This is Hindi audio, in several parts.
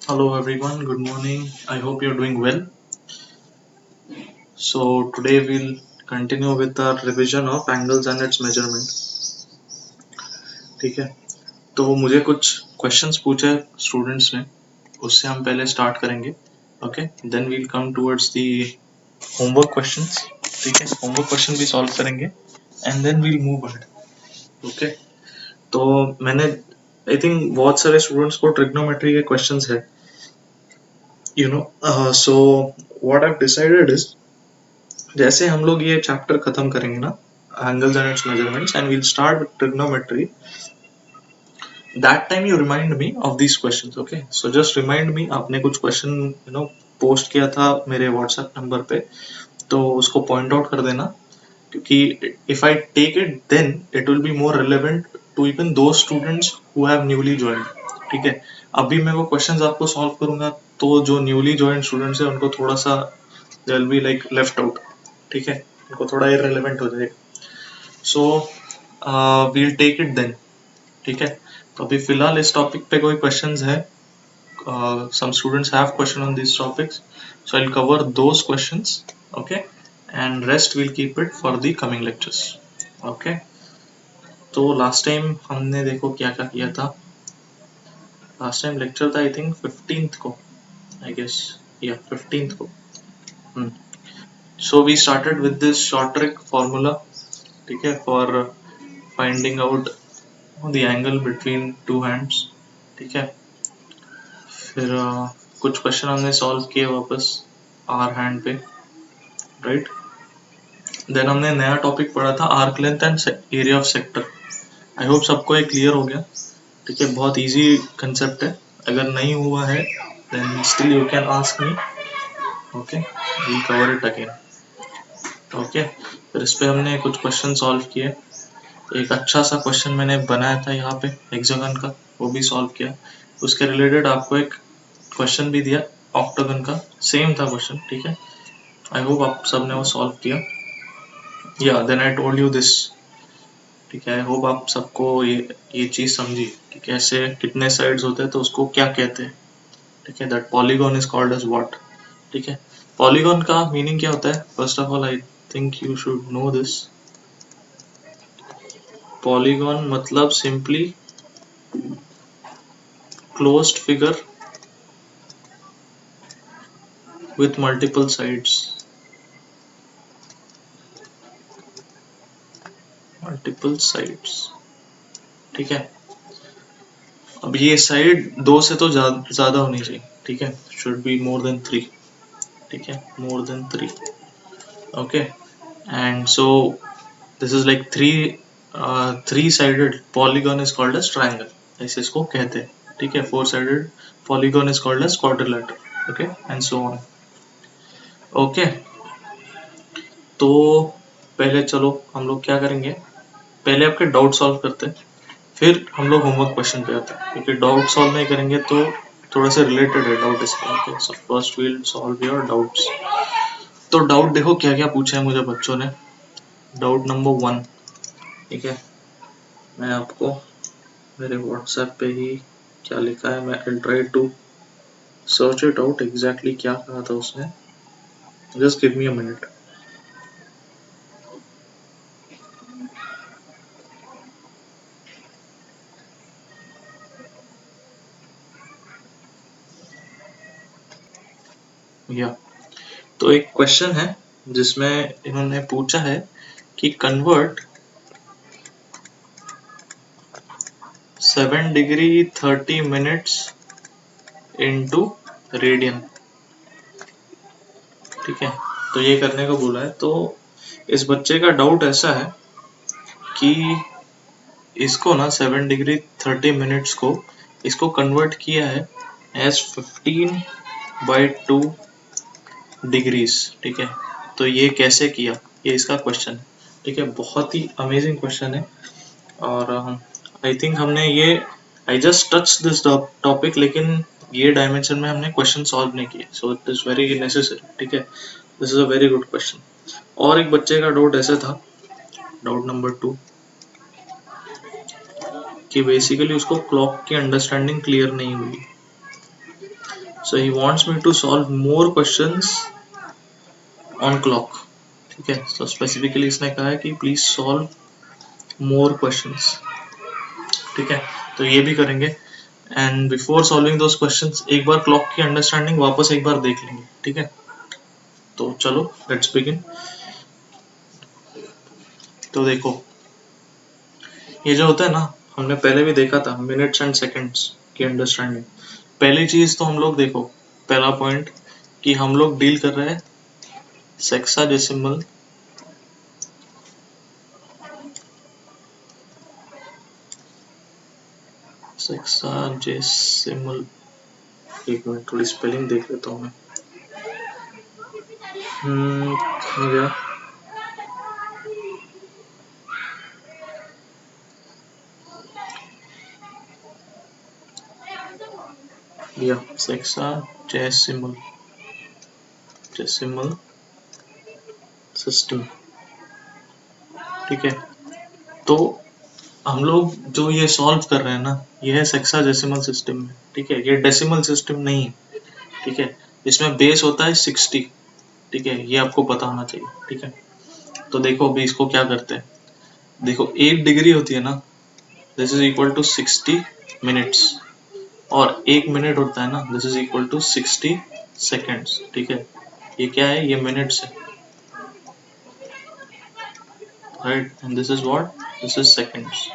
Hello everyone, good morning. I hope you're doing well. So today we'll continue with our revision of angles and its measurement. ठीक है, तो मुझे कुछ क्वेश्चंस पूछे स्टूडेंट्स ने, उससे हम पहले स्टार्ट करेंगे. Okay, then we'll come towards the homework questions. ठीक है, होमवर्क क्वेश्चन भी सॉल्व करेंगे and then we'll move ahead. Okay, तो मैंने आई थिंक बहुत सारे स्टूडेंट्स को ट्रिग्नोमेट्री के क्वेश्चंस है. So what I've decided is, जैसे हम लोग ये चैप्टर खत्म करेंगे ना, angles and its measurements, and we'll start with trigonometry. That time you remind me of these questions. Okay, so just remind me. आपने कुछ क्वेश्चन पोस्ट किया था मेरे व्हाट्सएप नंबर पे, तो उसको पॉइंट आउट कर देना, क्योंकि if I take it then it will be more relevant to even though students who have newly joined. ठीक है, अभी मैं वो क्वेश्चंस आपको सॉल्व करूंगा तो जो न्यूली ज्वाइंड स्टूडेंट्स है उनको थोड़ा सा they will be like left out. ठीक है, उनको थोड़ा इररिलेवेंट हो जाएगा. So we'll take it then. ठीक है, तो अभी फिलहाल इस टॉपिक पे कोई क्वेश्चंस है? Some students have question on this topics, so I will cover those questions. Okay, and rest will keep it for the coming lectures. Okay, तो लास्ट टाइम हमने देखो क्या क्या किया था. लास्ट टाइम लेक्चर था आई थिंक 15th को, आई गेस, या 15th को. So we started with this short trick formula. ठीक है, for finding out the angle between two hands. ठीक है, फिर कुछ क्वेश्चन हमने सॉल्व किए वापस आर हैंड पे, राइट. देन हमने नया टॉपिक पढ़ा था arc length and area of sector. I hope सबको ये क्लियर हो गया. ठीक है, बहुत इजी कंसेप्ट है. अगर नहीं हुआ है then still you can ask me. Okay, we cover it again. Okay, फिर इस पे हमने कुछ क्वेश्चन सॉल्व किए. एक अच्छा सा क्वेश्चन मैंने बनाया था यहाँ पे हेक्सागन का, वो भी सॉल्व किया. उसके रिलेटेड आपको एक क्वेश्चन भी दिया ऑक्टागन का, सेम था क्वेश्चन. ठीक है, आई होप आप सबने वो सॉल्व किया. या then I told you this. ठीक है, आई होप आप सबको ये चीज समझी कि कैसे कितने साइड्स होते हैं तो उसको क्या कहते हैं. ठीक है, that polygon is called as what. ठीक है, पॉलीगॉन का मीनिंग क्या होता है? First of all I think you should know this. Polygon मतलब simply closed figure with multiple sides. Multiple sides. ठीक है, अब ये साइड दो से तो ज्यादा होनी चाहिए. ठीक है, should be more than 3. ठीक है, more than 3. Okay, and so this is like three-sided polygon is called as triangle. ऐसे इसको कहते हैं. ठीक है, four-sided polygon is called as quadrilateral. Okay, and so on. Okay, तो पहले चलो हम लोग क्या करेंगे, पहले आपके डाउट सॉल्व करते हैं, फिर हम लोग होमवर्क क्वेश्चन पे आते हैं, क्योंकि डाउट सॉल्व नहीं करेंगे तो थोड़ा सा रिलेटेड है डाउट इसका. Okay, so first we'll solve your doubts. तो डाउट देखो क्या क्या पूछा है मुझे बच्चों ने. Doubt number 1. ठीक है, मैं आपको मेरे व्हाट्सएप पे ही क्या लिखा है, मैं I try to search it out exactly क्या कहा था उसने. Just give me a minute. या तो एक क्वेश्चन है जिसमें इन्होंने पूछा है कि convert 7 degree 30 minutes into radian. ठीक है, तो ये करने को बोला है. तो इस बच्चे का डाउट ऐसा है कि इसको ना 7 डिग्री 30 मिनट्स को इसको कन्वर्ट किया है एज 15/2 डिग्रीज. ठीक है, तो ये कैसे किया, ये इसका क्वेश्चन है. ठीक है, बहुत ही अमेजिंग क्वेश्चन है. और आई थिंक हमने ये I just touch this topic, लेकिन ये डायमेंशन में हमने क्वेश्चन सॉल्व नहीं किए. सो इट इज वेरी नेसेसरी. ठीक है, this is a very good question. और एक बच्चे का डाउट ऐसा था, डाउट नंबर 2, कि बेसिकली उसको क्लॉक की अंडरस्टैंडिंग क्लियर नहीं हुई. So he wants me to solve more questions on clock. ठीक है, so specifically इसने कहा है कि please solve more questions. ठीक है, तो ये भी करेंगे. And before solving those questions एक बार क्लॉक की अंडरस्टैंडिंग वापस एक बार देख लेंगे. ठीक है, तो चलो लेट्स बिगिन. तो देखो, ये जो होता है ना, हमने पहले भी देखा था मिनट्स एंड सेकंड्स की अंडरस्टैंडिंग. पहली चीज तो हम लोग देखो, पहला पॉइंट कि हम लोग डील कर रहे हैं सेक्साडेसिमल सेक्साडेसिमल. एक मिनट, थोड़ी स्पेलिंग देख लेता हूँ मैं. हो गया. या सेक्साडेसिमल सिस्टम. ठीक है, तो हम लोग जो ये सॉल्व कर रहे हैं ना, ये है सेक्साडेसिमल सिस्टम में. ठीक है, ये डेसिमल सिस्टम नहीं है. ठीक है, इसमें बेस होता है 60. ठीक है, ये आपको पता होना चाहिए. ठीक है, तो देखो अभी इसको क्या करते हैं. देखो 1 डिग्री होती है ना, this is equal to 60 minutes. और 1 मिनट होता है ना, this is equal to 60 seconds. ठीक है, ये क्या है, ये मिनट्स है. Right, and this is what, this is seconds.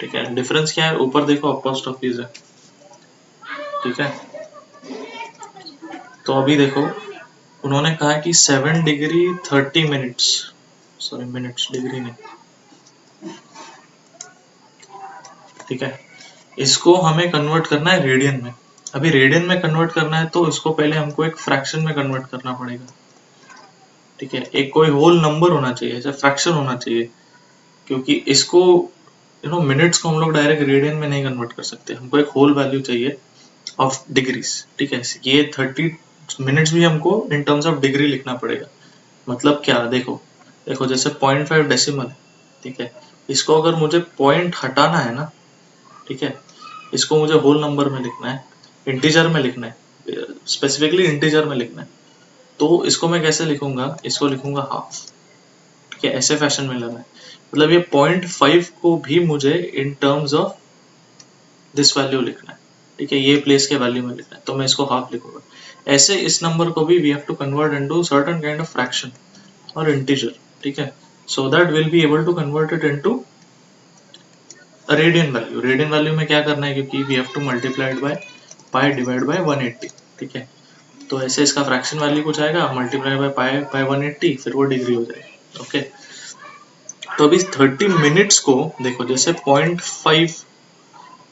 ठीक है, डिफरेंस क्या है, ऊपर देखो अपोस्ट्रोफीज है. ठीक है, तो अभी देखो उन्होंने कहा कि 7 degree 30 minutes, sorry minutes, degree नहीं. ठीक है, इसको हमें कन्वर्ट करना है रेडियन में. अभी रेडियन में कन्वर्ट करना है तो इसको पहले हमको एक फ्रैक्शन में कन्वर्ट करना पड़ेगा. ठीक है, एक कोई होल नंबर होना चाहिए, ऐसा फ्रैक्शन होना चाहिए, क्योंकि इसको मिनट्स को हम लोग डायरेक्ट रेडियन में नहीं कन्वर्ट कर सकते. हमको एक होल वैल्यू चाहिए ऑफ डिग्रीज. ठीक है, ये 30 मिनट्स भी हमको इन टर्म्स ऑफ डिग्री लिखना पड़ेगा. मतलब क्या, देखो देखो जैसे 0.5 डेसिमल है. ठीक है, इसको अगर मुझे पॉइंट हटाना है ना, ठीक है, इसको मुझे होल नंबर में लिखना है, इंटीजर में लिखना है, स्पेसिफिकली इंटीजर में लिखना है. तो इसको मैं कैसे लिखूंगा, इसको लिखूंगा हाफ. ठीक है, ऐसे फैशन में लेना है. मतलब ये 0.5 को भी मुझे in terms of this value लिखना है. ठीक है, ये प्लेस के वैल्यू में लिखना है, तो मैं इसको हाफ लिखूंगा. ऐसे इस नंबर को भी we have to convert into certain kind of fraction और इंटीजर. ठीक है, so that will be able to convert it into radian value. Radian value में क्या करना है, क्योंकि we have to multiply by pi divide by 180. ठीक है, तो ऐसे इसका फ्रैक्शन वैल्यू कुछ आएगा, मल्टीप्लाई बाय पाई बाय 180, फिर वो डिग्री हो जाएगी. ओके, तो अभी 30 मिनट्स को देखो, जैसे 0.5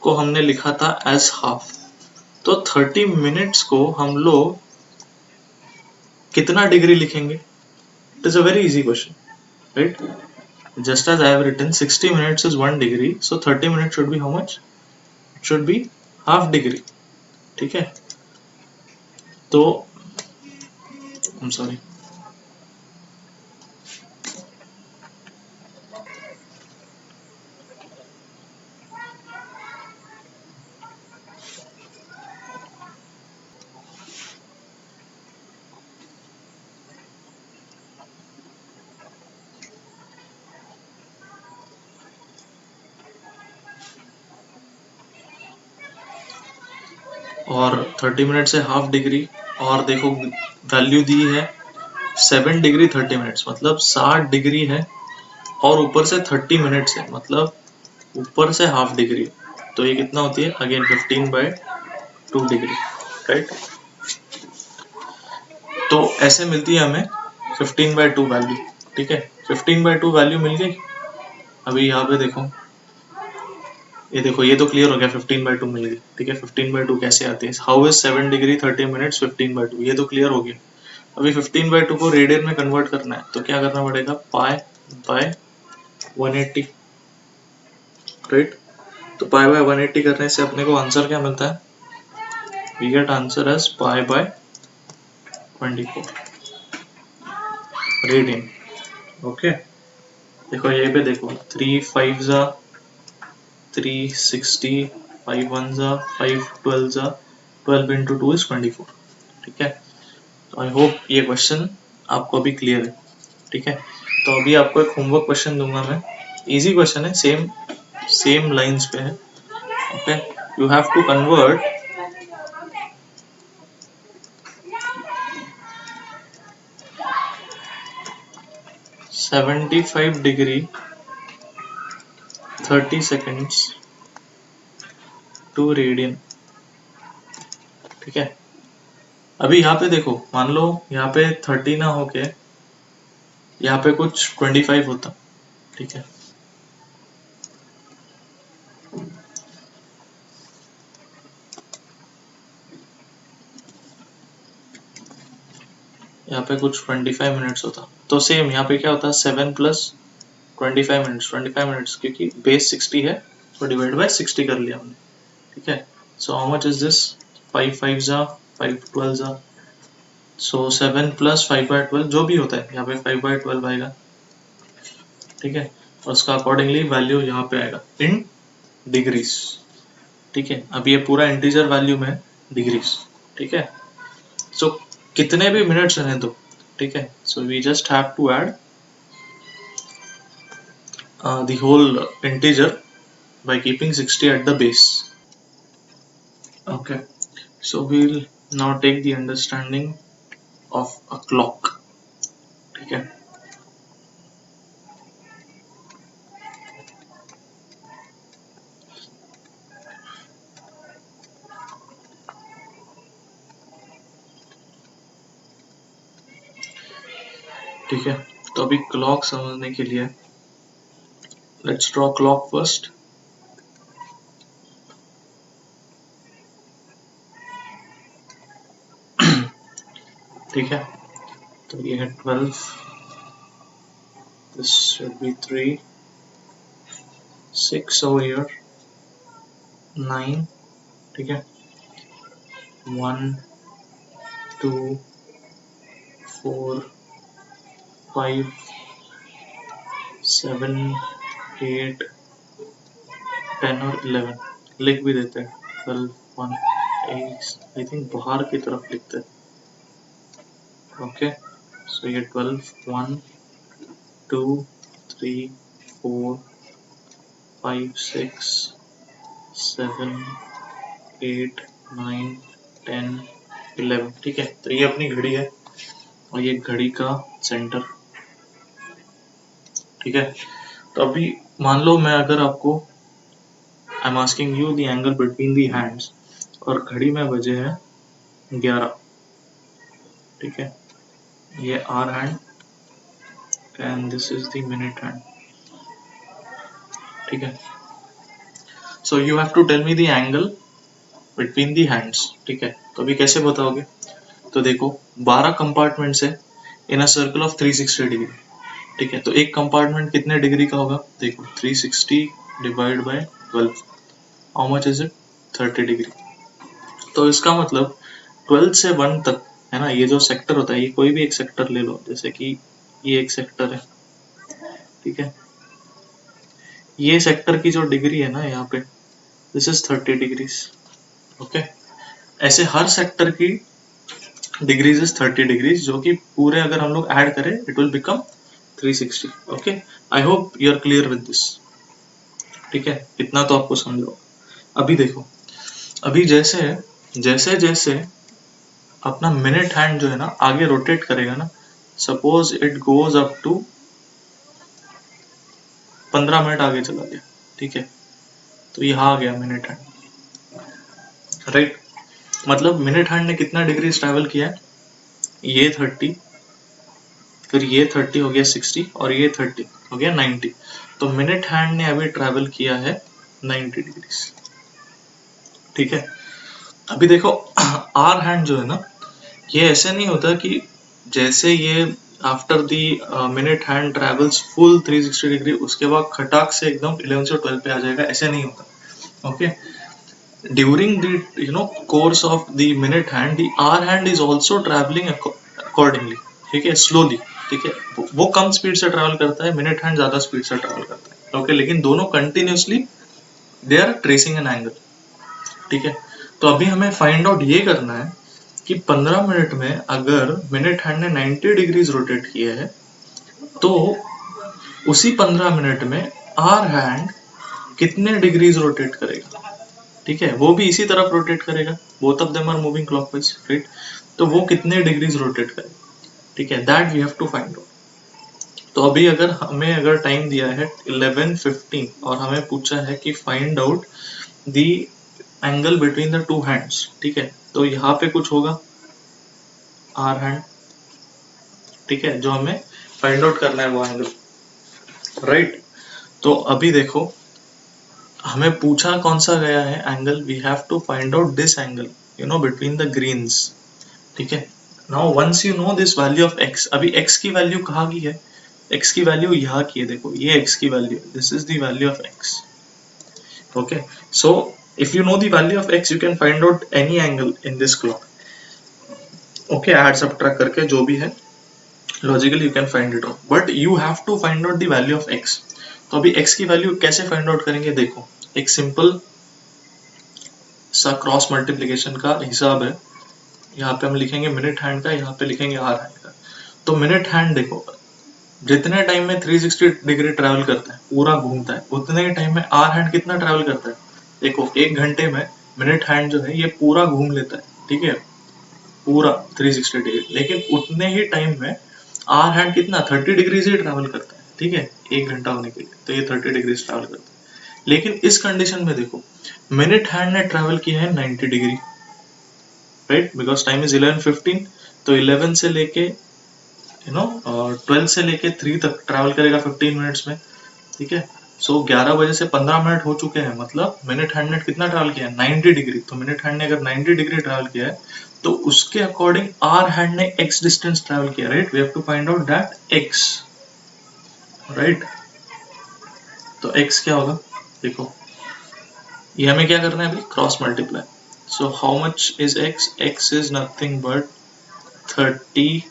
को हमने लिखा था एज हाफ, तो 30 मिनट्स को हम लोग कितना डिग्री लिखेंगे. It is a very easy question, right. Just as I have written 60 minutes is 1 degree, so 30 minutes should be how much? It should be half degree. ठीक है, तो I'm sorry. और 30 मिनट से हाफ डिग्री, और देखो वैल्यू दी है 7 डिग्री 30 मिनट्स, मतलब 60 डिग्री है, और ऊपर से 30 मिनट्स है, मतलब ऊपर से हाफ डिग्री. तो ये कितना होती है, अगेन 15/2 डिग्री. राइट, तो ऐसे मिलती है हमें 15/2 वैल्यू. ठीक है, 15/2 वैल्यू मिल गई. अभी यहाँ पे देखो, ये देखो, ये तो क्लियर हो गया, 15/2 मिल गई. ठीक है, 15/2 कैसे आती है, हाउ इज 7 डिग्री 30 मिनट्स 15/2, ये तो क्लियर हो गया. अभी 15/2 को रेडियन में कन्वर्ट करना है, तो क्या करना पड़ेगा, पाई बाय 180. राइट, तो पाई बाय 180 करने से अपने को आंसर क्या मिलता है, we get answer as pi by 24 radian. Okay, देखो ये पे देखो, 3 5 360, 5 1 5 12 12 इंटू 2 इज 24। ठीक है, तो आई होप ये क्वेश्चन आपको अभी क्लियर है। ठीक है, तो अभी आपको एक होमवर्क क्वेश्चन दूंगा मैं, इजी क्वेश्चन है, सेम लाइंस पे है। Okay, you have to convert 75 degree 30 seconds to radian. ठीक है, अभी यहाँ पे देखो, मान लो यहाँ पे 30 ना होके यहाँ पे कुछ 25 होता। ठीक है, यहाँ पे कुछ 25 मिनट्स होता, तो सेम यहाँ पे क्या होता है 7 प्लस 25 मिनट्स, 25 मिनट्स क्योंकि बेस 60 है तो डिवाइड बाय 60 कर लिया हमने। ठीक है, सो हाउ मच इज दिस, 5 5 जा 5 12 जा, सो 7 प्लस 5 बाय 12 जो भी होता है यहाँ पे 5 बाय 12 आएगा। ठीक है, और उसका अकॉर्डिंगली वैल्यू यहाँ पे आएगा इन डिग्रीज। ठीक है, अब ये पूरा इंटीजर वैल्यू में डिग्रीज। ठीक है, सो कितने भी मिनट्स रहने दो। ठीक है, so we just have to add the whole integer by keeping 60 at the base. Okay, so we'll now take the understanding of a clock. ठीक है, ठीक है, तो अभी क्लॉक समझने के लिए लेट्स ड्रॉ क्लॉक फर्स्ट। ठीक है, तो ये है 12, this should be 3, 6 over here, 9। ठीक है, 1 2 4 5 7 8 10 और 11 लिख भी देते हैं। 12 1 8 आई थिंक बाहर की तरफ लिखते हैं। ओके, सो ये 12 1 2 3 4 5 6 7 8 9 10 11। ठीक है, तो ये अपनी घड़ी है और ये घड़ी का सेंटर। ठीक है, तो अभी मान लो मैं अगर आपको I am asking you the angle between the hands और घड़ी में बजे हैं 11। ठीक है, ये hour hand and this is the minute hand. ठीक है, so you have to tell me the angle between the hands. ठीक है, तो अभी कैसे बताओगे, तो देखो 12 कंपार्टमेंट्स है इन अ सर्कल ऑफ 360 डिग्री। ठीक है, तो एक कंपार्टमेंट कितने डिग्री का होगा, देखो 360 divide by 12, how much is it, 30 degree. तो इसका मतलब 12 से 1 तक है ना, ये जो सेक्टर होता है, ये कोई भी एक सेक्टर ले लो, जैसे कि ये एक सेक्टर है। ठीक है, ये सेक्टर की जो डिग्री है ना यहाँ पे, दिस इज 30 डिग्रीज। ओके, ऐसे हर सेक्टर की डिग्रीज इज 30 डिग्रीज, जो कि पूरे अगर हम लोग ऐड करें it will become 360। Okay, I hope you are clear with this. ठीक है, इतना तो आपको समझ लो। अभी देखो, अभी जैसे जैसे जैसे अपना मिनट हैंड जो है ना आगे रोटेट करेगा ना, suppose it goes up to 15 minute आगे चला गया। ठीक है, तो यहाँ आ गया मिनट हैंड। राइट, मतलब मिनट हैंड ने कितना डिग्री ट्रैवल किया है, ये 30, फिर ये 30 हो गया 60 और ये 30 हो गया 90। तो मिनट हैंड ने अभी ट्रैवल किया है 90 डिग्रीज। ठीक है, अभी देखो आर हैंड जो है ना, ये ऐसे नहीं होता कि जैसे ये after the minute hand travels full 360 degree उसके बाद खटाक से एकदम 11 से 12 पे आ जाएगा, ऐसे नहीं होता। Okay, during the course of the minute hand the hour hand is also travelling accordingly. ठीक है, स्लोली। ठीक है, वो कम स्पीड से ट्रैवल करता है, मिनट हैंड ज्यादा स्पीड से ट्रैवल करता है। ओके, लेकिन दोनों continuously they are tracing an angle. ठीक है, तो अभी हमें फाइंड आउट ये करना है कि 15 मिनट में अगर मिनट हैंड ने 90 डिग्रीज रोटेट किया है तो उसी 15 मिनट में आर हैंड कितने डिग्रीज रोटेट करेगा। ठीक है, वो भी इसी तरफ रोटेट करेगा, both of them are moving clockwise, right. तो वो कितने डिग्रीज रोटेट करेगा, ठीक है, that we have to find out. तो अभी अगर टाइम दिया है 11:15 और हमें पूछा है कि find out the angle between the two hands, ठीक है, तो यहाँ पे कुछ होगा आर हैंड, ठीक है, जो हमें फाइंड आउट करना है वो एंगल, राइट। तो अभी देखो हमें पूछा कौन सा गया है angle, we have to find out this angle, between the greens, ठीक है। Now once you know this value of x, अभी x की वैल्यू कहाँ की है, x की वैल्यू यहाँ की है, देखो ये x की value, this is the value of x, okay. So if you know the value of x you can find out any angle in this clock, okay, add subtract करके जो भी है logically you can find it out, but you have to find out the value of x। तो अभी x की वैल्यू कैसे फाइंड आउट करेंगे, देखो एक सिंपल सा क्रॉस मल्टीप्लिकेशन का हिसाब है, यहाँ पे हम लिखेंगे मिनट हैंड का, यहाँ पे लिखेंगे आर हैंड का। तो मिनट हैंड देखो जितने टाइम में 360 डिग्री ट्रैवल करता है, पूरा घूमता है, उतने ही टाइम में आर हैंड कितना ट्रैवल करता है, देखो 1 घंटे में मिनट हैंड जो है ये पूरा घूम लेता है, ठीक है, पूरा 360 डिग्री, लेकिन उतने ही टाइम में आर हैंड कितना 30 डिग्री से ट्रैवल करता है, ठीक है, 1 घंटा होने के लिए, तो ये 30 डिग्री ट्रैवल करता है। लेकिन इस कंडीशन में देखो मिनट हैंड ने ट्रैवल किया है 90 degree, right, because time is 11:15, तो 11 से लेके 12 से लेके 3 तक ट्रैवल करेगा 15 मिनट्स में, ठीक है। सो 11 बजे से 15 मिनट हो चुके हैं, मतलब मिनट हैंड ने कितना ट्रैवल किया है 90 डिग्री। तो मिनट हैंड ने अगर 90 डिग्री ट्रैवल किया है तो उसके अकॉर्डिंग आर हैंड ने x डिस्टेंस ट्रैवल किया, right, we have to find out that x, right. तो x क्या होगा, देखो ये हमें क्या करना है अभी, cross multiply. So how much is x, x is nothing but 30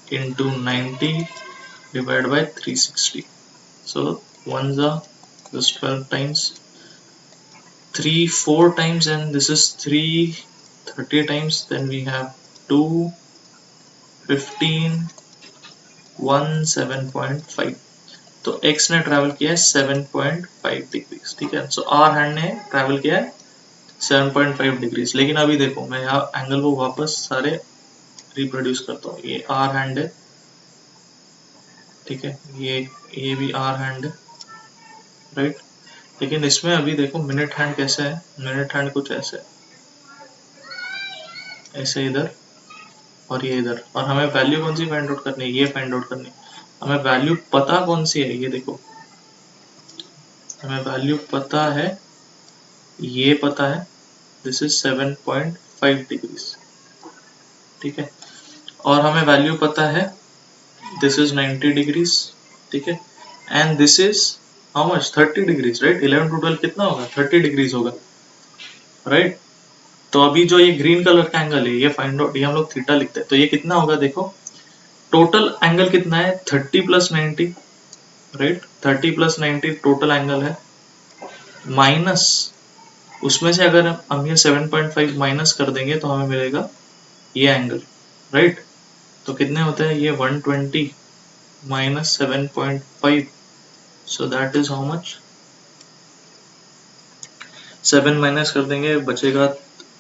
into 90 divided by 360. So ones are this 12 times, 3 4 times, and this is 3 30 times, then we have 2 15 1 7.5। तो x ने ट्रैवल किया है 7.5 डिग्रीज, ठीक है। सो आर हैंड ने ट्रैवल किया है 7.5 डिग्रीज। लेकिन अभी देखो मैं यहाँ एंगल को वापस सारे रिप्रोड्यूस करता हूँ, ये आर हैंड है, ठीक है, ये भी आर हैंड है, राइट। लेकिन इसमें अभी देखो मिनट हैंड कैसे है, मिनट हैंड कुछ ऐसे ऐसे इधर और ये इधर, और हमें वैल्यू कौन सी फाइंड आउट करनी है, ये फाइंड आउट करनी है। हमें वैल्यू पता कौन सी है, ये देखो हमें वैल्यू पता है, ये पता है, दिस इज 7.5 डिग्रीज, ठीक है। और हमें वैल्यू पता है दिस इज 90 डिग्रीज, ठीक है, and this is how much 30 degrees, right. 11 to 12 कितना होगा, 30 डिग्रीज होगा, राइट। तो अभी जो ये ग्रीन कलर का एंगल है ये फाइंड आउट, ये हम लोग थीटा लिखते हैं, तो ये कितना होगा, देखो टोटल एंगल कितना है 30 + 90, राइट, 30 + 90 टोटल एंगल है, माइनस उसमें से अगर हम ये 7.5 माइनस कर देंगे तो हमें मिलेगा ये एंगल, राइट। तो कितने होते हैं ये 120 minus 7.5, so that is how much, 7 minus कर देंगे बचेगा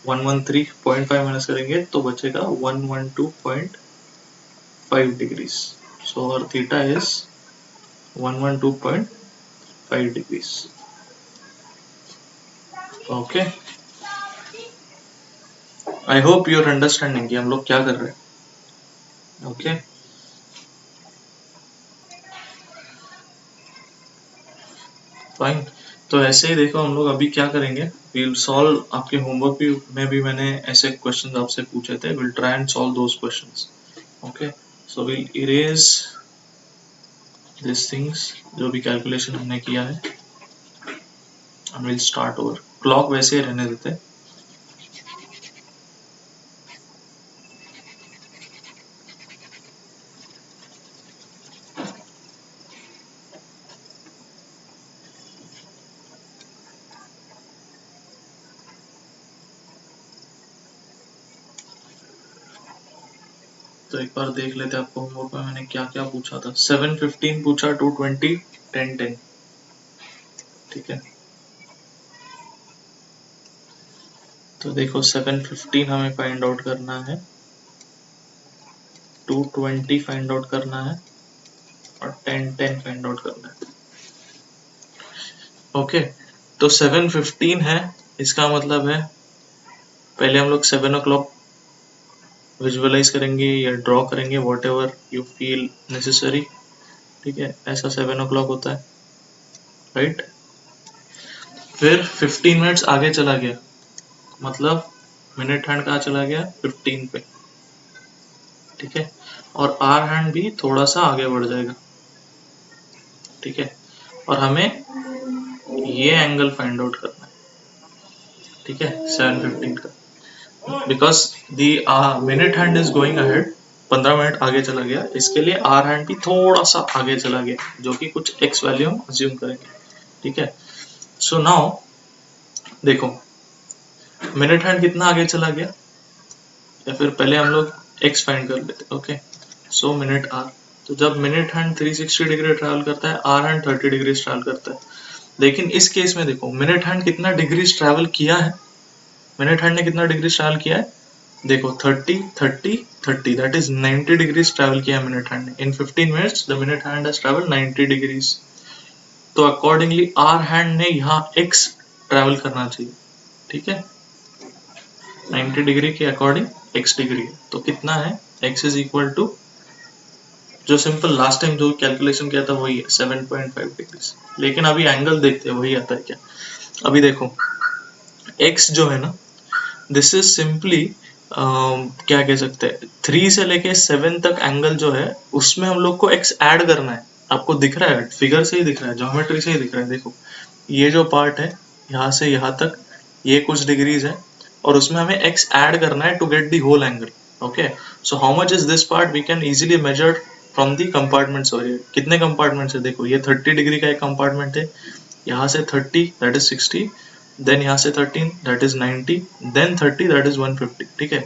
113.5, माइनस करेंगे तो बचेगा 112.5 डिग्रीज। सो और theta is 112.5 degrees, okay. I hope you are understanding कि हम लोग क्या कर रहे हैं, ओके। फाइन, तो ऐसे ही देखो हम लोग अभी क्या करेंगे, विल सॉल्व, आपके होमवर्क भी में भी मैंने ऐसे क्वेश्चंस आपसे पूछे थे, will try and solve those questions, okay. So will erase this things, जो भी कैलकुलेशन हमने किया है, and will start over. Clock वैसे ही रहने देते हैं, तो एक बार देख लेते हैं आपको होमवर्क में मैंने क्या क्या पूछा था। 7:15 पूछा, 2:20, 10:10, ठीक है। तो देखो 7:15 हमें फाइंड आउट करना है, 2:20 फाइंड आउट करना है और 10:10 फाइंड आउट करना है। ओके, तो 7:15 है, इसका मतलब है पहले हम लोग 7 o'clock विजुअलाइज करेंगे या ड्रॉ करेंगे, what ever you feel necessary, ठीक है। ऐसा 7 o'clock होता है, राइट। फिर 15 मिनट्स आगे चला गया, मतलब मिनट हैंड कहाँ चला गया, 15 पे, ठीक है। और आर हैंड भी थोड़ा सा आगे बढ़ जाएगा, ठीक है। और हमें ये एंगल फाइंड आउट करना है, ठीक है, 7:15 का। Because the minute hand is going ahead, 15 minute आगे चला गया, इसके लिए आर हैंड भी थोड़ा सा आगे चला गया, जो कि कुछ एक्स वैल्यू हम अज्यूम करेंगे, ठीक है। सो नाउ देखो मिनट हैंड कितना आगे चला गया, या फिर पहले हम लोग एक्स फाइंड कर लेते, ओके। सो मिनट आर, तो जब मिनट हैंड 360 डिग्री ट्रैवल करता है, आर हैंड 30 डिग्री ट्रैवल करता है। लेकिन इस केस में देखो मिनट हैंड कितना डिग्री ट्रैवल किया है, मिनट हैंड ने कितना डिग्री ट्रैवल किया है, देखो 30 30 30, दैट इज 90 डिग्रीज ट्रैवल किया मिनट हैंड ने। इन 15 minutes the minute hand has travel 90 degrees. तो अकॉर्डिंगली आर हैंड ने यहाँ x ट्रैवल करना चाहिए, ठीक है। 90 डिग्री के अकॉर्डिंग x डिग्री है, तो कितना है, x इज इक्वल टू, जो सिंपल लास्ट टाइम जो कैलकुलेशन किया था वही है, 7.5 डिग्रीज। लेकिन अभी एंगल देखते हैं वही आता है क्या। अभी देखो x जो है ना, दिस इज सिंपली क्या कह सकते हैं, 3 से लेके 7 तक एंगल जो है उसमें हम लोग को x ऐड करना है। आपको दिख रहा है, फिगर से ही दिख रहा है, ज्योमेट्री से ही दिख रहा है। देखो ये जो पार्ट है यहाँ से यहाँ तक, ये कुछ डिग्रीज है, और उसमें हमें x ऐड करना है to get the whole angle, okay. So how much is this part, we can easily measure from the compartments. और ये कितने कंपार्टमेंट्स है, देखो ये 30 डिग्री का एक कंपार्टमेंट है, यहाँ से 30 दैट इज 60, देन यहाँ से 13 that is 90, then 30 that is 150, ठीक है।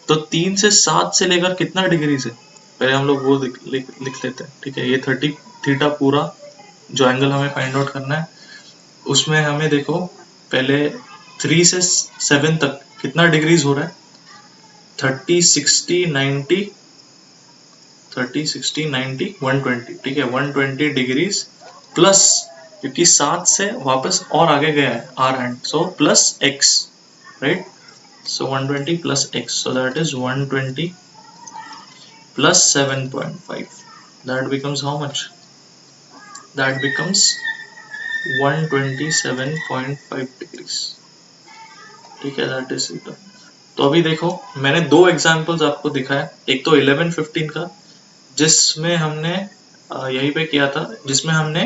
तो 3 से 7 से लेकर कितना डिग्री से, पहले हम लोग वो लिख लेते हैं, ठीक है। ये 30 थीटा पूरा जो एंगल हमें फाइंड आउट करना है, उसमें हमें देखो पहले 3 से 7 तक कितना डिग्रीज हो रहा है, 30 60 90, 30 60 90 120, ठीक है। 120 डिग्रीज प्लस, क्योंकि 7 से वापस और आगे गया है hour hand, so plus x, right. So 120 plus x, so that is 120 plus 7.5, that becomes how much, that becomes 127.5 degrees, ठीक है, दैट इज इट। तो अभी देखो मैंने दो एग्जांपल्स आपको दिखाया, एक तो 11:15 का जिसमें हमने यहीं पे किया था, जिसमें हमने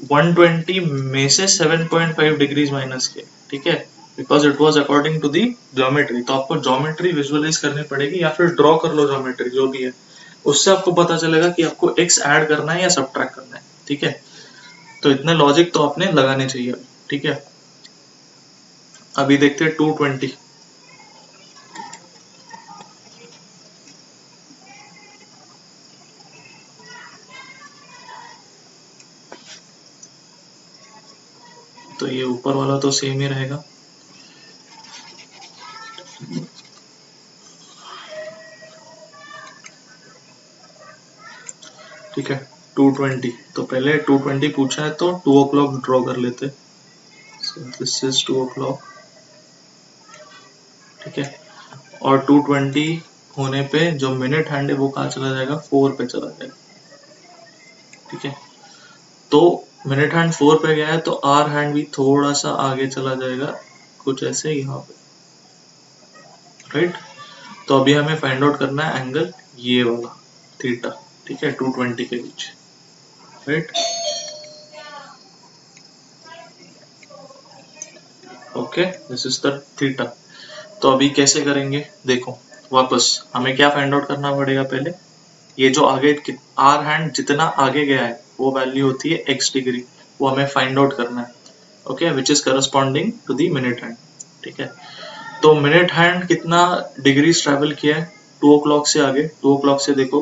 120 में से 7.5 डिग्रीज माइनस किया, ठीक है, because it was according to the geometry. तो आपको ज्योमेट्री विजुअलाइज करनी पड़ेगी, या फिर ड्रॉ कर लो ज्योमेट्री जो भी है, उससे आपको पता चलेगा कि आपको x ऐड करना है या सब्ट्रैक्ट करना है, ठीक है। तो इतने लॉजिक तो आपने लगाने चाहिए, ठीक है। अभी देखते हैं 220। तो ये ऊपर वाला तो सेम ही रहेगा, ठीक है। 220, तो पहले 220 पूछा है तो 2 o'clock ड्रॉ कर लेते, सो दिस इज 2 o'clock, ठीक है। और 220 होने पे जो मिनट हैंड है वो कहाँ चला जाएगा, 4 पे चला जाएगा, ठीक है। तो मिनट हैंड 4 पे गया है, तो आर हैंड भी थोड़ा सा आगे चला जाएगा, कुछ ऐसे यहाँ पे, राइट। तो अभी हमें फाइंड आउट करना है एंगल ये वाला थीटा, ठीक है, 220 के बीच, right. Okay, this is the theta. तो अभी कैसे करेंगे, देखो वापस हमें क्या फाइंड आउट करना पड़ेगा, पहले ये जो आगे आर हैंड जितना आगे गया है वो वैल्यू होती है x डिग्री, वो हमें फाइंड आउट करना है, okay, which is corresponding to the minute hand, ठीक है। तो मिनट हैंड कितना डिग्री ट्रैवल किया है, 2 o'clock से आगे, 2 o'clock से देखो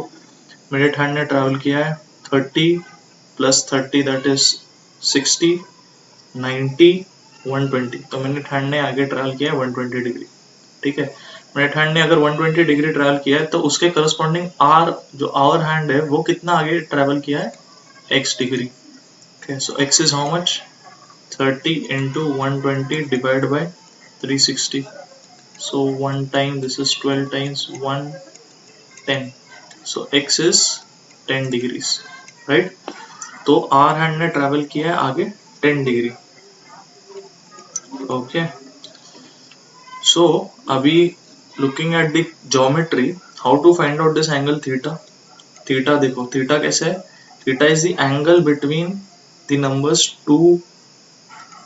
मिनट हैंड ने ट्रैवल किया है 30 प्लस 30 दैट इज 60, 90, 120। तो मिनट हैंड ने आगे ट्रैवल किया है 120 डिग्री। ठीक है, मिनट हैंड ने अगर 120 डिग्री ट्रैवल किया है तो उसके करस्पॉन्डिंग आर जो आवर हैंड है वो कितना आगे ट्रैवल किया है, x degree. Okay, so x is how much? 30 into 120 divided by 360. So one time this is 12 times 1 10. So x is 10 degrees, right? तो r hand ने travel किया है आगे 10 डिग्री। Okay, so अभी looking at the geometry, how to find out this angle theta? Theta देखो, थीटा कैसे है, theta is the angle between the numbers 2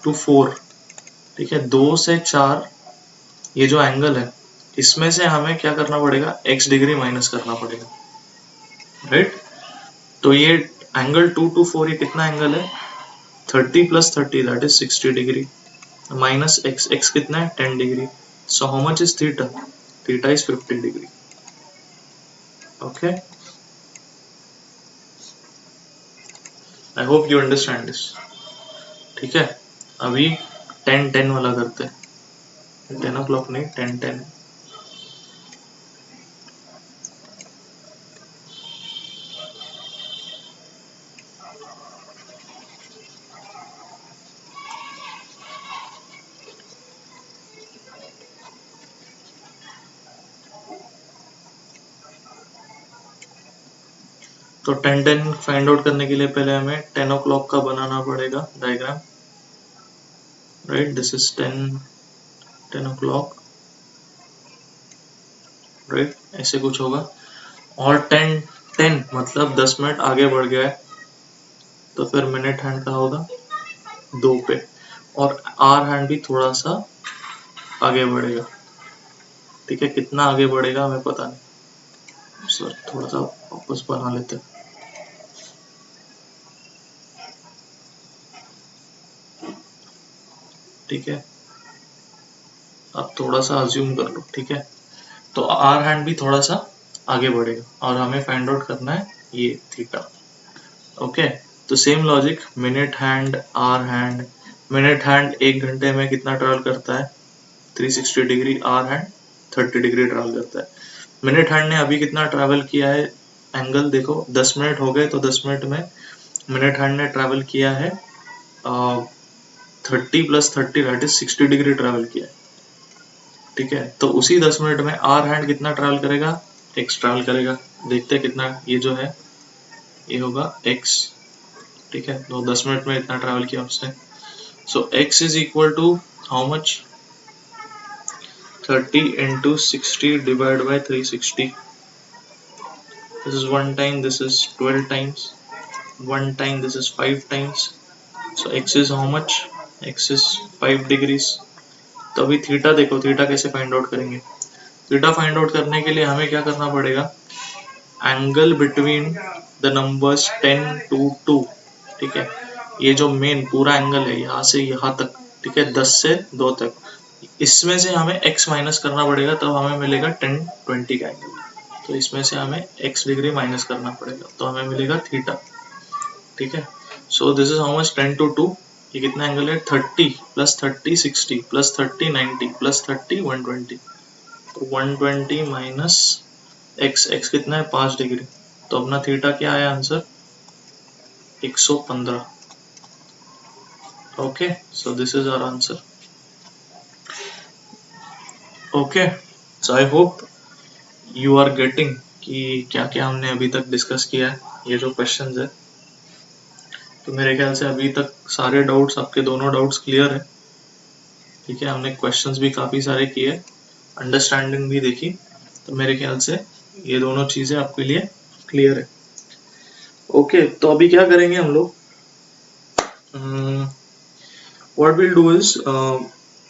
to 4। ठीक है, 2 से 4 ये जो एंगल है इसमें से हमें क्या करना पड़ेगा, x डिग्री माइनस करना पड़ेगा, राइट? तो ये एंगल 2 to 4 ये कितना एंगल है, 30 plus 30 that is 60 degree minus x, x कितना है 10 degree. So how much is theta, theta is 50 degree. Okay, I hope you understand this. ठीक है, अभी 10-10 वाला करते हैं, 10 o'clock नहीं 10-10। तो 10-10 फाइंड आउट करने के लिए पहले हमें 10 o'clock का बनाना पड़ेगा diagram, right? This is 10 o'clock, right? ऐसे कुछ होगा। और 10 मतलब 10 मिनट आगे बढ़ गया है, तो फिर मिनट हैंड का होगा 2 पे, और आर हैंड भी थोड़ा सा आगे बढ़ेगा। ठीक है, कितना आगे बढ़ेगा हमें पता नहीं, सर थोड़ा सा वापस बना लेते हैं। ठीक है, अब थोड़ा सा अज्यूम कर लो। ठीक है, तो आर हैंड भी थोड़ा सा आगे बढ़ेगा और हमें फाइंड आउट करना है ये थीटा। ओके, तो same logic, minute hand, hour hand. Minute hand 1 घंटे में कितना ट्रैवल करता है, 360 degree, hour hand 30 degree travel करता है। मिनट हैंड ने अभी कितना ट्रैवल किया है, एंगल देखो 10 मिनट हो गए, तो 10 मिनट में मिनट हैंड ने ट्रैवल किया है 30 plus 30 that is 60 degree travel किया है। ठीक है, तो उसी 10 मिनट में आर हैंड कितना ट्रैवल करेगा, x ट्रैवल करेगा। देखते हैं कितना, ये जो है ये होगा x। ठीक है, तो 10 मिनट में इतना ट्रैवल किया उसने। So x is equal to how much, 30 into 60 divided by 360. This is 1 time, this is 12 times, 1 time, this is 5 times. So x is how much, x is 5 degrees. तो अभी थीटा देखो, थीटा कैसे फाइंड आउट करेंगे। थीटा फाइंड आउट करने के लिए हमें क्या करना पड़ेगा, angle between the numbers 10 to 2। ठीक है, ये जो मेन पूरा एंगल है यहाँ से यहाँ तक, ठीक है, 10 से 2 तक, इसमें से हमें x माइनस करना पड़ेगा, तब हमें मिलेगा 10-20 का एंगल। तो इसमें से हमें x डिग्री माइनस करना पड़ेगा, तो हमें मिलेगा थीटा। ठीक है, सो this is how much, 10 to 2, ये कितना एंगल है, 30 प्लस 30 60 प्लस 30 90 प्लस 30 120। तो 120 माइनस x कितना है 5 डिग्री, तो अपना थीटा क्या आया answer, 115। Okay, so this is our answer. Okay, so I hope you are getting कि क्या क्या हमने अभी तक डिस्कस किया है, ये जो क्वेश्चंस है। तो मेरे ख्याल से अभी तक सारे डाउट्स, आपके दोनों डाउट्स क्लियर है। ठीक है, हमने क्वेश्चंस भी काफ़ी सारे किए, अंडरस्टैंडिंग भी देखी, तो मेरे ख्याल से ये दोनों चीज़ें आपके लिए क्लियर है। ओके, तो अभी क्या करेंगे हम लोग, व्हाट विल डू इज,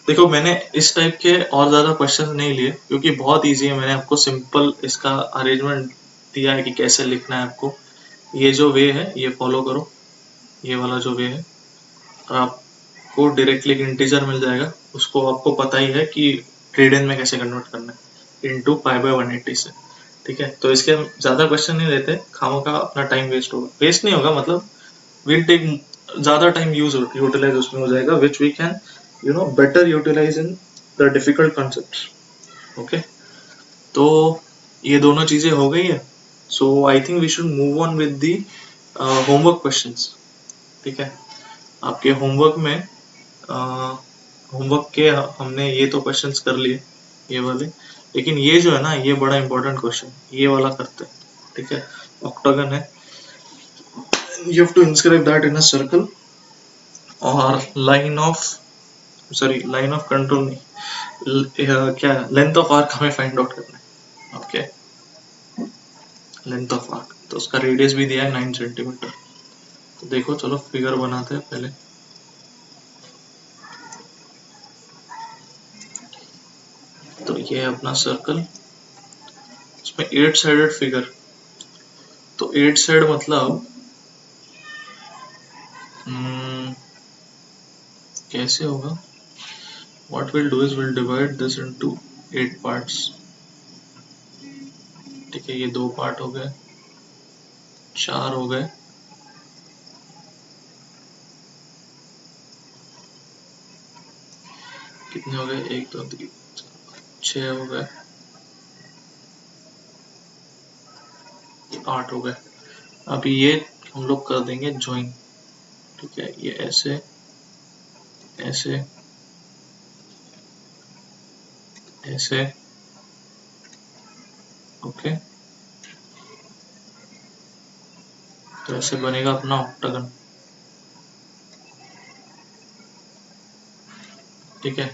देखो मैंने इस टाइप के और ज़्यादा क्वेश्चंस नहीं लिए क्योंकि बहुत इजी है, मैंने आपको सिंपल इसका अरेंजमेंट दिया है कि कैसे लिखना है आपको। ये जो वे है ये फॉलो करो, ये वाला जो वे है, और आपको डायरेक्टली एक इंटीजर मिल जाएगा, उसको आपको पता ही है कि रेडियन में कैसे कन्वर्ट करना है, इंटू पाई बाय 180 से। ठीक है, तो इसके हम ज्यादा क्वेश्चन नहीं लेते, खामोखा अपना टाइम वेस्ट होगा, वेस्ट नहीं होगा मतलब विल टेक ज्यादा टाइम यूटिलाइज उसमें हो जाएगा, which we can better utilise in the difficult concepts. Okay, तो ये दोनों चीजें हो गई है। So I think we should move on with the homework questions. ठीक है, आपके होमवर्क में होमवर्क के हमने ये तो क्वेश्चंस कर लिए, ये वाले, लेकिन ये जो है ना, ये बड़ा इंपॉर्टेंट क्वेश्चन, ये वाला करते हैं। ठीक है, ऑक्टागन है, you have to inscribe that in a circle और line of, sorry line of control नहीं, क्या लेंथ ऑफ आर्क हमें फाइंड आउट करना है। ओके, लेंथ ऑफ आर्क, तो उसका रेडियस भी दिया है 9 सेंटीमीटर। तो देखो, चलो फिगर बनाते हैं पहले। तो ये है अपना सर्कल, इसमें 8 साइडेड फिगर। तो 8 साइड मतलब कैसे होगा, what will do is will divide this into 8 parts. ठीक है, ये 2 पार्ट हो गए, 4 हो गए, कितने हो गए, 1 2 3 6 हो गए, 8 हो गए। अभी ये हम लोग कर देंगे ज्वाइन। ठीक है, ये ऐसे ऐसे ऐसे, ओके, तो ऐसे बनेगा अपना ऑक्टागन। ठीक है,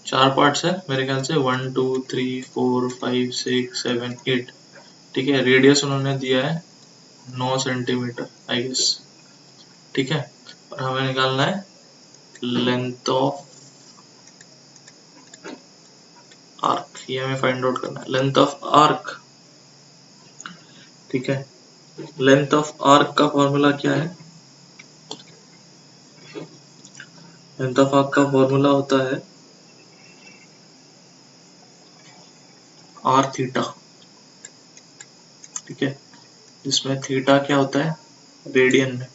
4 पार्ट्स है मेरे ख्याल से, 1 2 3 4 5 6 7 8। ठीक है, रेडियस उन्होंने दिया है 9 सेंटीमीटर आई गेस। ठीक है, और हमें निकालना है लेंथ ऑफ आर्क, ये हमें फाइंड आउट करना है, लेंथ ऑफ आर्क। ठीक है, लेंथ ऑफ आर्क का फॉर्मूला क्या है, लेंथ ऑफ आर्क का फॉर्मूला होता है आर थीटा। ठीक है, जिसमें थीटा क्या होता है, रेडियन में।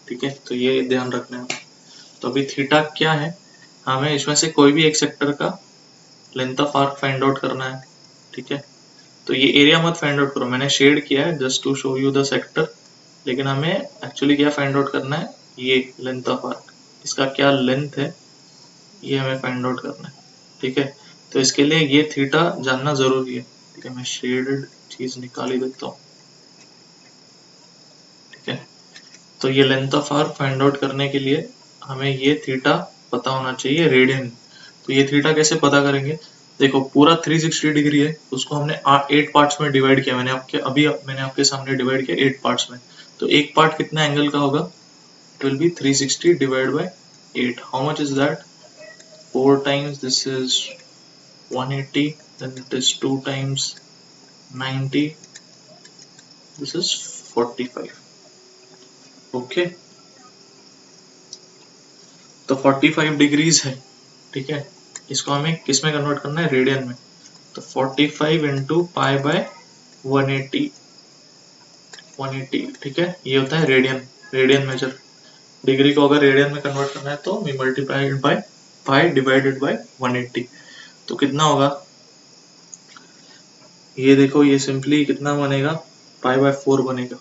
ठीक है, तो ये ध्यान रखना है। तो अभी थीटा क्या है, हमें इसमें से कोई भी एक सेक्टर का length of arc find out करना है। ठीक है, तो ये एरिया मत फाइंड आउट करो, मैंने शेड किया है just to show you the sector, लेकिन हमें एक्चुअली क्या फाइंड आउट करना है, ये लेंथ ऑफ आर्क, इसका क्या लेंथ है ये हमें फाइंड आउट करना है। ठीक है, तो इसके लिए ये थीटा जानना जरूरी है। ठीक है, मैं शेडेड चीज निकाल ही देता हूँ। ठीक है, तो ये length of arc find out करने के लिए हमें ये थीटा पता होना चाहिए रेडियन। तो ये थीटा कैसे पता करेंगे, देखो पूरा 360 डिग्री है, उसको हमने 8 पार्ट्स में डिवाइड किया, मैंने आपके सामने डिवाइड किया 8 पार्ट्स में। तो एक पार्ट कितना एंगल का होगा, it will B 360 divide by 8। How much is that, 4 times this is 180, then it is 2 times 90, this is 45। Okay, तो 45 डिग्रीज है। ठीक है, इसको हमें किस में कन्वर्ट करना है, रेडियन में। तो 45 इंटू पाई बाय 180, 180। ठीक है, ये होता है रेडियन, रेडियन मेजर। डिग्री को अगर रेडियन में कन्वर्ट करना है तो we multiplied by pi divided by 180। तो कितना होगा, ये देखो, ये सिंपली कितना बनेगा, पाई बाय 4 बनेगा।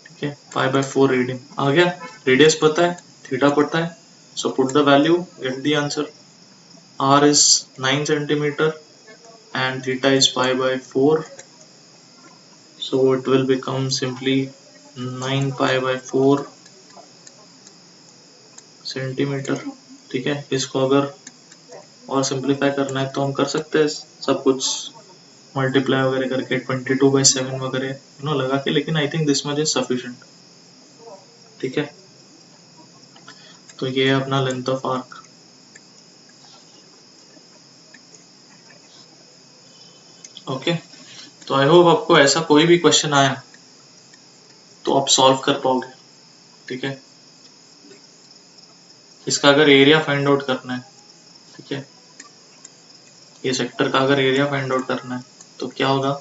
ठीक है, पाई बाय 4 रेडियन आ गया, रेडियस पता है, थीटा पता है, so put the value, get the answer. r is 9 centimeter and theta is pi by 4, so it will become simply 9 pi by 4 centimetre. ठीक है, इसको अगर और सिंप्लीफाई करना है तो हम कर सकते हैं सब कुछ मल्टीप्लाई वगैरह करके 22/7 वगैरह लगा के, लेकिन I think this much is sufficient. ठीक है, तो ये है अपना लेंथ ऑफ आर्क। ओके, तो आई होप आपको ऐसा कोई भी क्वेश्चन आया तो आप सॉल्व कर पाओगे। ठीक है, इसका अगर एरिया फाइंड आउट करना है, ठीक है, ये सेक्टर का अगर एरिया फाइंड आउट करना है तो क्या होगा,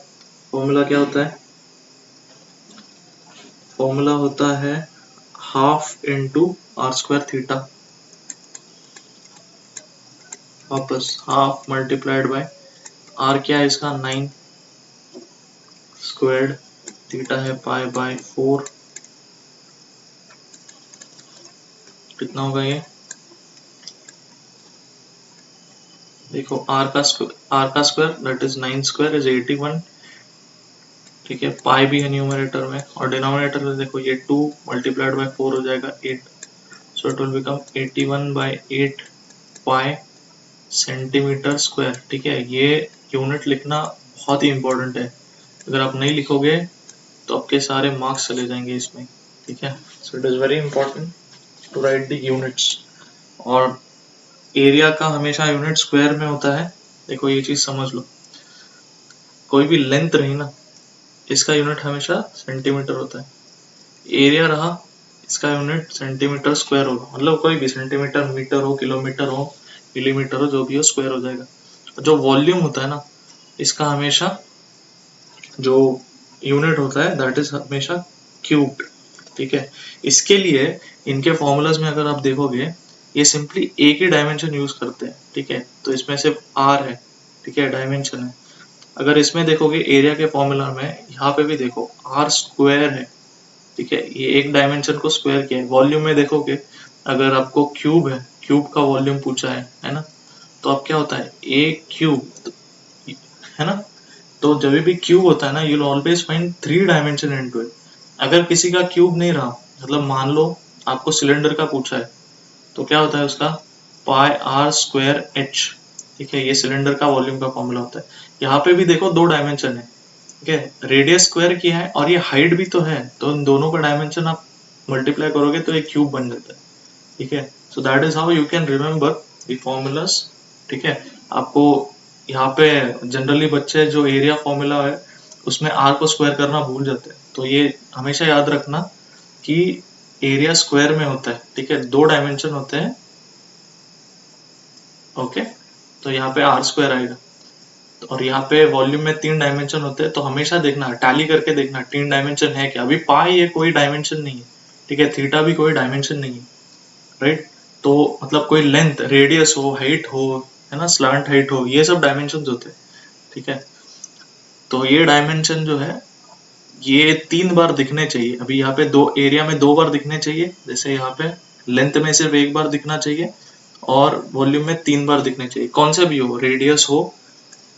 फॉर्मूला क्या होता है, फॉर्मूला होता है half into r square theta, वापस हाफ मल्टीप्लाइड बाय आर क्या है इसका 9 स्क्वायर्ड, थीटा है पाई बाय 4, कितना होगा ये, देखो आर का square that is 9 square is 81, ठीक है, पाई भी है न्यूमरेटर में और डिनोमिनेटर में देखो ये 2 मल्टीप्लाइड बाय 4 हो जाएगा 8, so it will become 81 by 8 pi centimetre square, ठीक है। ये यूनिट लिखना बहुत ही इंपॉर्टेंट है, अगर आप नहीं लिखोगे तो आपके सारे मार्क्स चले जाएंगे इसमें, ठीक है। So it is very important to write the units, और एरिया का हमेशा यूनिट स्क्वायर में होता है, देखो ये चीज समझ लो, कोई भी लेंथ रही ना इसका यूनिट हमेशा सेंटीमीटर होता है, एरिया रहा इसका यूनिट सेंटीमीटर स्क्वायर होगा, मतलब कोई भी सेंटीमीटर, मीटर हो, किलोमीटर हो, मिलीमीटर हो, जो भी हो स्क्वायर हो जाएगा। जो वॉल्यूम होता है ना इसका हमेशा जो यूनिट होता है दैट इज हमेशा क्यूब्ड, ठीक है। इसके लिए इनके फॉर्मूलाज में अगर आप देखोगे ये सिंपली एक ही डायमेंशन यूज करते हैं, ठीक है, तो इसमें सिर्फ आर है, ठीक है, डायमेंशन है। अगर इसमें देखोगे एरिया के फॉर्मूला में यहाँ पे भी देखो आर स्क्वायर है, ठीक है, ये एक डायमेंशन को स्क्वायर किया है। वॉल्यूम में देखोगे अगर आपको क्यूब है, क्यूब का वॉल्यूम पूछा है ना, तो अब क्या होता है ए क्यूब, है ना, तो जब भी क्यूब होता है ना you will always find 3 dimension into it. अगर किसी का क्यूब नहीं रहा, मतलब मान लो आपको सिलेंडर का पूछा है, तो क्या होता है उसका पाई आर स्क्वायर एच, ठीक है, ये सिलेंडर का वॉल्यूम का फॉर्मूला होता है। यहाँ पे भी देखो 2 डायमेंशन है, ठीक है, रेडियस स्क्वायर किया है और ये हाइट भी तो है, तो इन दोनों का डायमेंशन आप मल्टीप्लाई करोगे तो एक क्यूब बन जाता है, ठीक है। So that is how you can remember the formulas, ठीक है। आपको यहाँ पे जनरली बच्चे जो एरिया फॉर्मूला है उसमें आर को स्क्वायर करना भूल जाते हैं, तो ये हमेशा याद रखना कि एरिया स्क्वायर में होता है, ठीक है, 2 डायमेंशन होते हैं, ओके। तो यहाँ पे आर स्क्वायर आएगा, और यहाँ पे वॉल्यूम में 3 डायमेंशन होते हैं, तो हमेशा देखना टैली करके देखना 3 डायमेंशन है क्या। अभी पाई ये कोई डायमेंशन नहीं है, ठीक है, थीटा भी कोई डायमेंशन नहीं है, राइट। तो मतलब कोई लेंथ, रेडियस हो, हाइट हो, है ना, स्लांट हाइट हो, ये सब डायमेंशन होते हैं, ठीक है। तो ये डायमेंशन जो है ये 3 बार दिखने चाहिए। अभी यहाँ पे दो एरिया में 2 बार दिखने चाहिए, जैसे यहाँ पे लेंथ में सिर्फ 1 बार दिखना चाहिए और वॉल्यूम में 3 बार दिखने चाहिए, कौन से भी हो, रेडियस हो,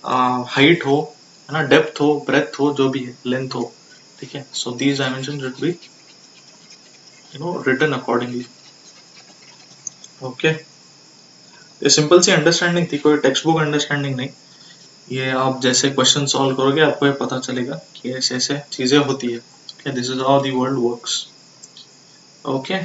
हाइट हो, है ना, डेप्थ हो, ब्रेथ हो, जो भी है, लेंथ हो, ठीक है। So these dimension should be written accordingly, okay. ये सिंपल सी अंडरस्टैंडिंग थी, कोई टेक्स्ट बुक अंडरस्टैंडिंग नहीं, ये आप जैसे क्वेश्चन सॉल्व करोगे आपको ये पता चलेगा कि ऐसे ऐसे चीजें होती है, this is how the world works, okay.